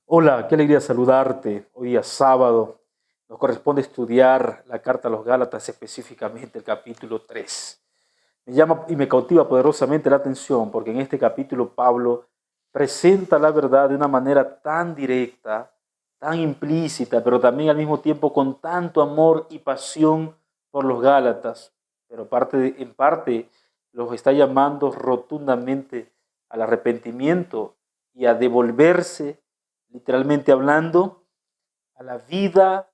Hola, qué alegría saludarte. Hoy día sábado nos corresponde estudiar la carta a los Gálatas, específicamente el capítulo 3. Me llama y me cautiva poderosamente la atención porque en este capítulo Pablo presenta la verdad de una manera tan directa, tan implícita, pero también al mismo tiempo con tanto amor y pasión por los Gálatas. Pero en parte los está llamando rotundamente al arrepentimiento y a devolverse, literalmente hablando, a la vida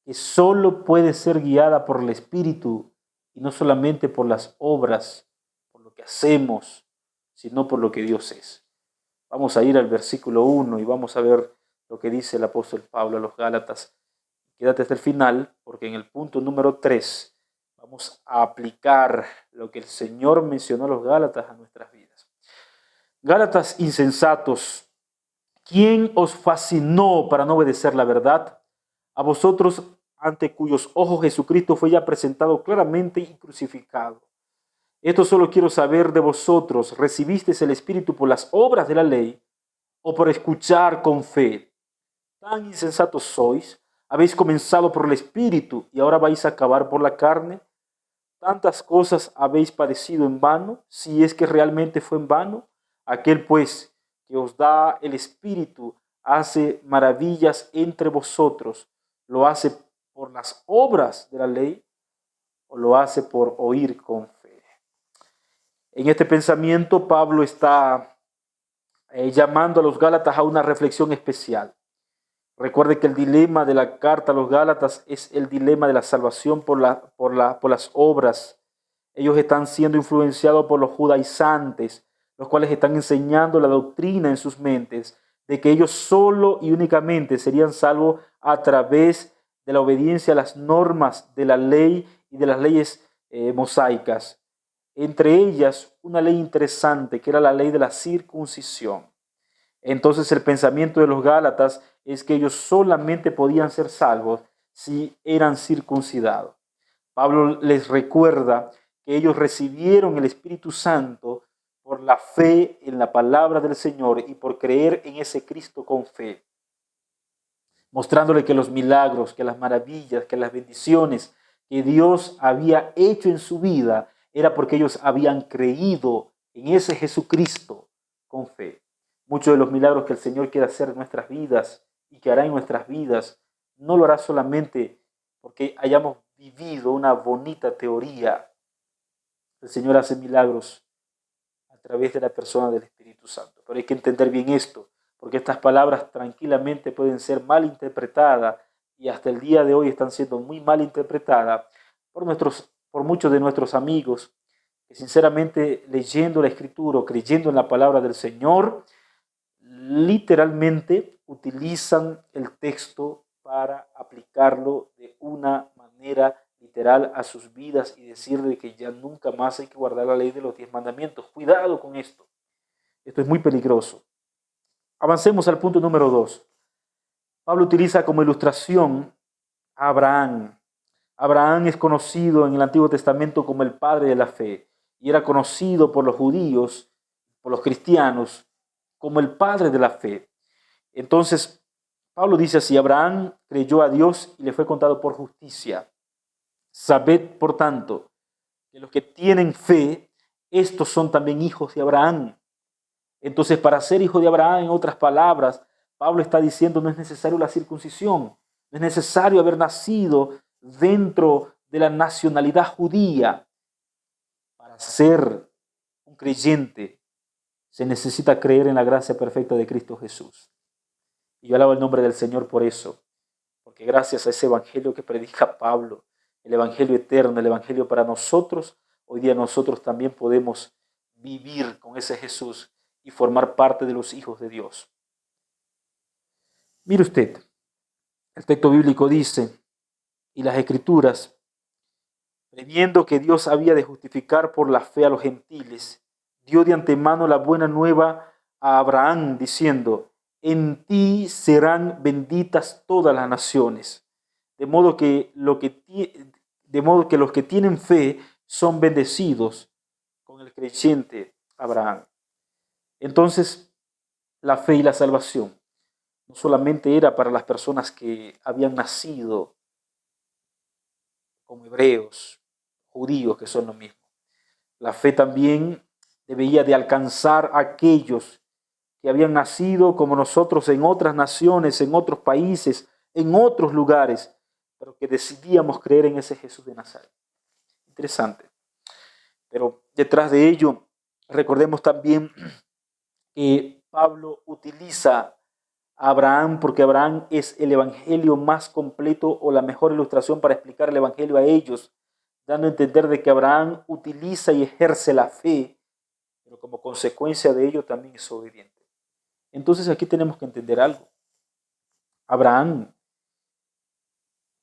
que solo puede ser guiada por el Espíritu y no solamente por las obras, por lo que hacemos, sino por lo que Dios es. Vamos a ir al versículo 1 y vamos a ver lo que dice el apóstol Pablo a los Gálatas. Quédate hasta el final porque en el punto número 3 vamos a aplicar lo que el Señor mencionó a los Gálatas a nuestras vidas. Gálatas insensatos, ¿quién os fascinó para no obedecer la verdad? A vosotros, ante cuyos ojos Jesucristo fue ya presentado claramente y crucificado. Esto solo quiero saber de vosotros, ¿recibisteis el Espíritu por las obras de la ley o por escuchar con fe? Tan insensatos sois, habéis comenzado por el Espíritu y ahora vais a acabar por la carne. Tantas cosas habéis padecido en vano, si es que realmente fue en vano. Aquel pues que os da el Espíritu hace maravillas entre vosotros. ¿Lo hace por las obras de la ley o lo hace por oír con fe? En este pensamiento Pablo está llamando a los Gálatas a una reflexión especial. Recuerde que el dilema de la carta a los Gálatas es el dilema de la salvación por las obras. Ellos están siendo influenciados por los judaizantes, los cuales están enseñando la doctrina en sus mentes de que ellos solo y únicamente serían salvos a través de la obediencia a las normas de la ley y de las leyes mosaicas. Entre ellas, una ley interesante que era la ley de la circuncisión. Entonces el pensamiento de los Gálatas es que ellos solamente podían ser salvos si eran circuncidados. Pablo les recuerda que ellos recibieron el Espíritu Santo por la fe en la palabra del Señor y por creer en ese Cristo con fe, mostrándole que los milagros, que las maravillas, que las bendiciones que Dios había hecho en su vida era porque ellos habían creído en ese Jesucristo con fe. Muchos de los milagros que el Señor quiere hacer en nuestras vidas y que hará en nuestras vidas, no lo hará solamente porque hayamos vivido una bonita teoría. El Señor hace milagros a través de la persona del Espíritu Santo. Pero hay que entender bien esto, porque estas palabras tranquilamente pueden ser mal interpretadas y hasta el día de hoy están siendo muy mal interpretadas por muchos de nuestros amigos que sinceramente leyendo la Escritura o creyendo en la palabra del Señor, literalmente utilizan el texto para aplicarlo de una manera literal a sus vidas y decirle que ya nunca más hay que guardar la ley de los 10 mandamientos. Cuidado con esto. Esto es muy peligroso. Avancemos al punto número 2. Pablo utiliza como ilustración a Abraham. Abraham es conocido en el Antiguo Testamento como el padre de la fe y era conocido por los judíos, por los cristianos, como el padre de la fe. Entonces, Pablo dice así: Abraham creyó a Dios y le fue contado por justicia. Sabed, por tanto, que los que tienen fe, estos son también hijos de Abraham. Entonces, para ser hijo de Abraham, en otras palabras, Pablo está diciendo no es necesario la circuncisión, no es necesario haber nacido dentro de la nacionalidad judía. Para ser un creyente se necesita creer en la gracia perfecta de Cristo Jesús. Y yo alabo el nombre del Señor por eso, porque gracias a ese evangelio que predica Pablo, el evangelio eterno, el evangelio para nosotros, hoy día nosotros también podemos vivir con ese Jesús y formar parte de los hijos de Dios. Mire usted, el texto bíblico dice, y las escrituras, previendo que Dios había de justificar por la fe a los gentiles, dio de antemano la buena nueva a Abraham, diciendo, en ti serán benditas todas las naciones. De modo que, los que tienen fe son bendecidos con el creyente Abraham. Entonces, la fe y la salvación. no solamente era para las personas que habían nacido como hebreos, judíos, que son lo mismo. La fe también debía de alcanzar a aquellos que habían nacido como nosotros en otras naciones, en otros países, en otros lugares, pero que decidíamos creer en ese Jesús de Nazaret. Interesante. Pero detrás de ello, recordemos también que Pablo utiliza a Abraham porque Abraham es el evangelio más completo o la mejor ilustración para explicar el evangelio a ellos, dando a entender de que Abraham utiliza y ejerce la fe, pero como consecuencia de ello también es obediente. Entonces aquí tenemos que entender algo. Abraham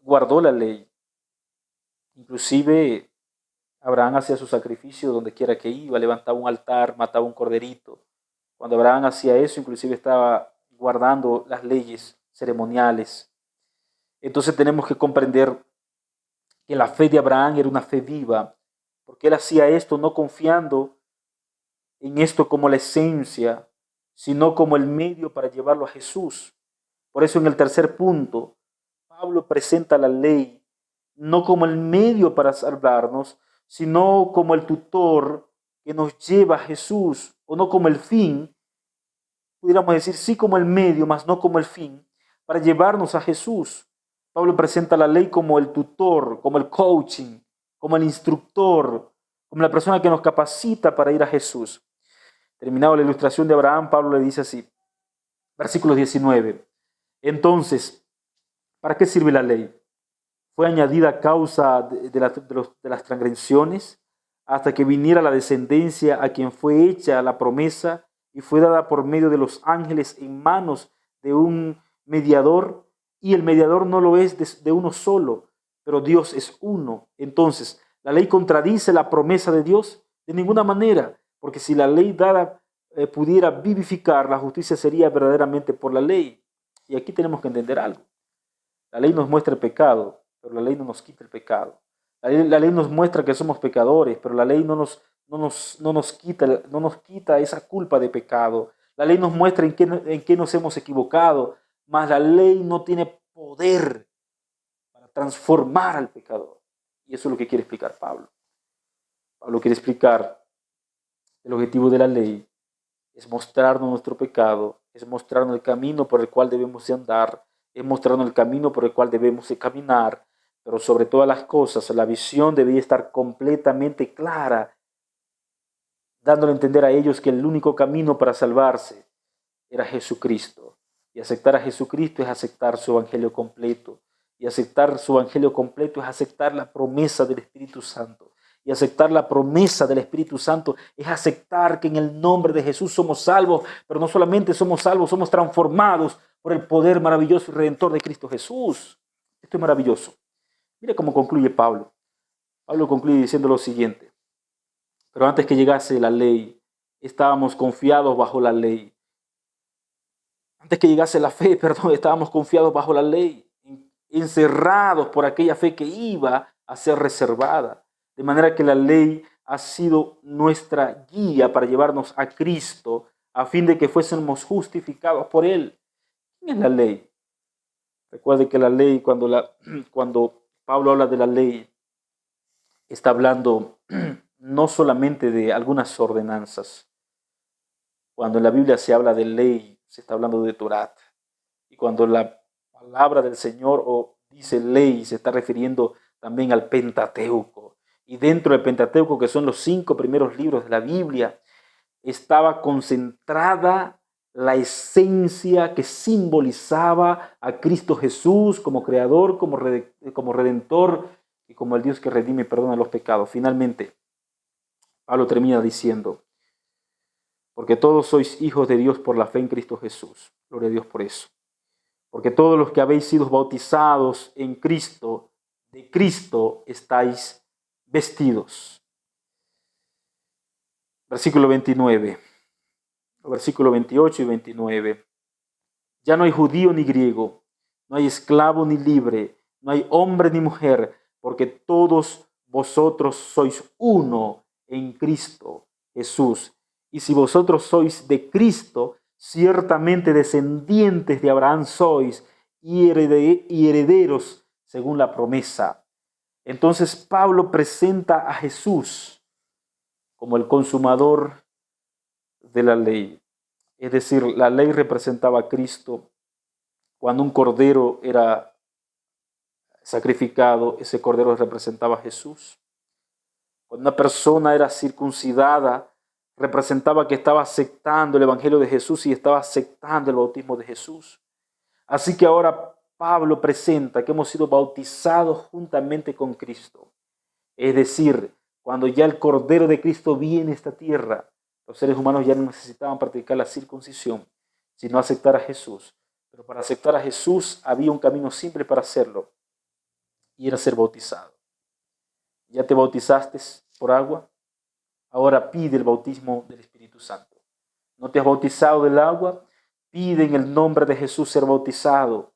guardó la ley. Inclusive Abraham hacía su sacrificio donde quiera que iba, levantaba un altar, mataba un corderito. Cuando Abraham hacía eso, inclusive estaba guardando las leyes ceremoniales. Entonces tenemos que comprender que la fe de Abraham era una fe viva, porque él hacía esto no confiando en esto como la esencia, sino como el medio para llevarlo a Jesús. Por eso en el tercer punto, Pablo presenta la ley no como el medio para salvarnos, sino como el tutor que nos lleva a Jesús, o no como el fin, pudiéramos decir sí como el medio, mas no como el fin, para llevarnos a Jesús. Pablo presenta la ley como el tutor, como el coaching, como el instructor, como la persona que nos capacita para ir a Jesús. Terminado la ilustración de Abraham, Pablo le dice así, versículo 19. Entonces, ¿para qué sirve la ley? Fue añadida a causa de las transgresiones hasta que viniera la descendencia a quien fue hecha la promesa y fue dada por medio de los ángeles en manos de un mediador, y el mediador no lo es de uno solo, pero Dios es uno. Entonces, ¿la ley contradice la promesa de Dios? De ninguna manera, porque si la ley dada pudiera vivificar, la justicia sería verdaderamente por la ley. Y aquí tenemos que entender algo. La ley nos muestra el pecado, pero la ley no nos quita el pecado. La ley nos muestra que somos pecadores, pero la ley no nos quita esa culpa de pecado. La ley nos muestra en qué nos hemos equivocado, mas la ley no tiene poder para transformar al pecador. Y eso es lo que quiere explicar Pablo. Pablo quiere explicar el objetivo de la ley es mostrarnos nuestro pecado, es mostrarnos el camino por el cual debemos de andar, es mostrarnos el camino por el cual debemos de caminar, pero sobre todas las cosas la visión debía estar completamente clara, dándole a entender a ellos que el único camino para salvarse era Jesucristo. Y aceptar a Jesucristo es aceptar su evangelio completo. Y aceptar su evangelio completo es aceptar la promesa del Espíritu Santo. Y aceptar la promesa del Espíritu Santo es aceptar que en el nombre de Jesús somos salvos, pero no solamente somos salvos, somos transformados por el poder maravilloso y redentor de Cristo Jesús. Esto es maravilloso. Mira cómo concluye Pablo. Pablo concluye diciendo lo siguiente. Pero antes que llegase la ley, estábamos confiados bajo la ley. Antes que llegase la fe, estábamos confiados bajo la ley, encerrados por aquella fe que iba a ser reservada. De manera que la ley ha sido nuestra guía para llevarnos a Cristo, a fin de que fuésemos justificados por Él. ¿Quién es la ley? Recuerde que la ley, cuando Pablo habla de la ley, está hablando no solamente de algunas ordenanzas. Cuando en la Biblia se habla de ley, se está hablando de Torá. Y cuando la palabra del Señor o dice ley, se está refiriendo también al Pentateuco. Y dentro del Pentateuco, que son los 5 primeros libros de la Biblia, estaba concentrada la esencia que simbolizaba a Cristo Jesús como creador, como redentor y como el Dios que redime y perdona los pecados. Finalmente, Pablo termina diciendo, porque todos sois hijos de Dios por la fe en Cristo Jesús. Gloria a Dios por eso. Porque todos los que habéis sido bautizados en Cristo, de Cristo estáis vestidos. Versículo 29, versículo 28 y 29. Ya no hay judío ni griego, no hay esclavo ni libre, no hay hombre ni mujer, porque todos vosotros sois uno en Cristo Jesús. Y si vosotros sois de Cristo, Ciertamente descendientes de Abraham sois y herederos según la promesa. Entonces Pablo presenta a Jesús como el consumador de la ley. Es decir, la ley representaba a Cristo. Cuando un cordero era sacrificado, ese cordero representaba a Jesús. Cuando una persona era circuncidada, representaba que estaba aceptando el Evangelio de Jesús y estaba aceptando el bautismo de Jesús. Así que ahora Pablo presenta que hemos sido bautizados juntamente con Cristo. Es decir, cuando ya el Cordero de Cristo viene a esta tierra, los seres humanos ya no necesitaban practicar la circuncisión, sino aceptar a Jesús. Pero para aceptar a Jesús había un camino simple para hacerlo, y era ser bautizado. ¿Ya te bautizaste por agua? Ahora pide el bautismo del Espíritu Santo. ¿No te has bautizado del agua? Pide en el nombre de Jesús ser bautizado.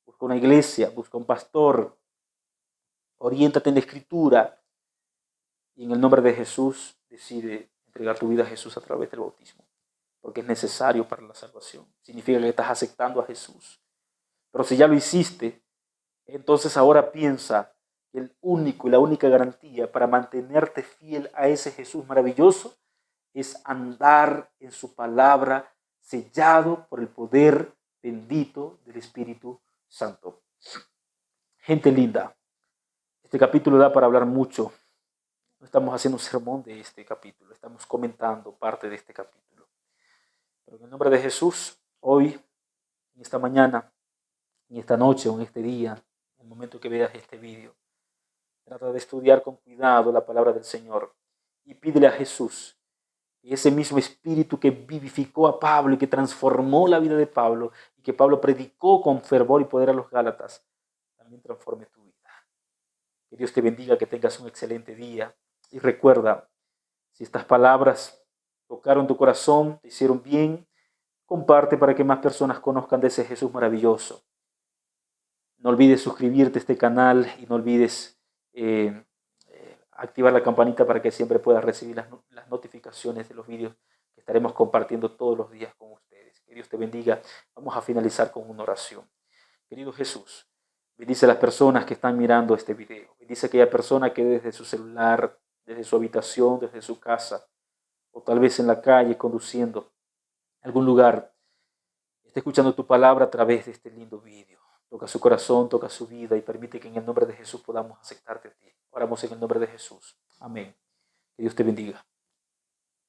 Busca una iglesia, busca un pastor, oriéntate en la Escritura y en el nombre de Jesús decide entregar tu vida a Jesús a través del bautismo, porque es necesario para la salvación. Significa que estás aceptando a Jesús. Pero si ya lo hiciste, entonces ahora piensa que el único y la única garantía para mantenerte fiel a ese Jesús maravilloso es andar en su palabra, sellado por el poder bendito del Espíritu Santo. Gente linda, este capítulo da para hablar mucho. No estamos haciendo un sermón de este capítulo, estamos comentando parte de este capítulo. Pero en el nombre de Jesús, hoy, en esta mañana, en esta noche o en este día, en el momento que veas este vídeo, trata de estudiar con cuidado la palabra del Señor y pídele a Jesús que ese mismo espíritu que vivificó a Pablo y que transformó la vida de Pablo y que Pablo predicó con fervor y poder a los Gálatas, también transforme tu vida. Que Dios te bendiga, que tengas un excelente día. Y recuerda, si estas palabras tocaron tu corazón, te hicieron bien, comparte para que más personas conozcan de ese Jesús maravilloso. No olvides suscribirte a este canal y no olvides activar la campanita para que siempre puedas recibir las notificaciones de los vídeos que estaremos compartiendo todos los días con ustedes. Que Dios te bendiga. Vamos a finalizar con una oración. Querido Jesús, bendice a las personas que están mirando este video. Bendice a aquella persona que desde su celular, desde su habitación, desde su casa, o tal vez en la calle conduciendo a algún lugar, esté escuchando tu palabra a través de este lindo video. Toca su corazón, toca su vida y permite que en el nombre de Jesús podamos aceptarte a ti. Oramos en el nombre de Jesús. Amén. Que Dios te bendiga.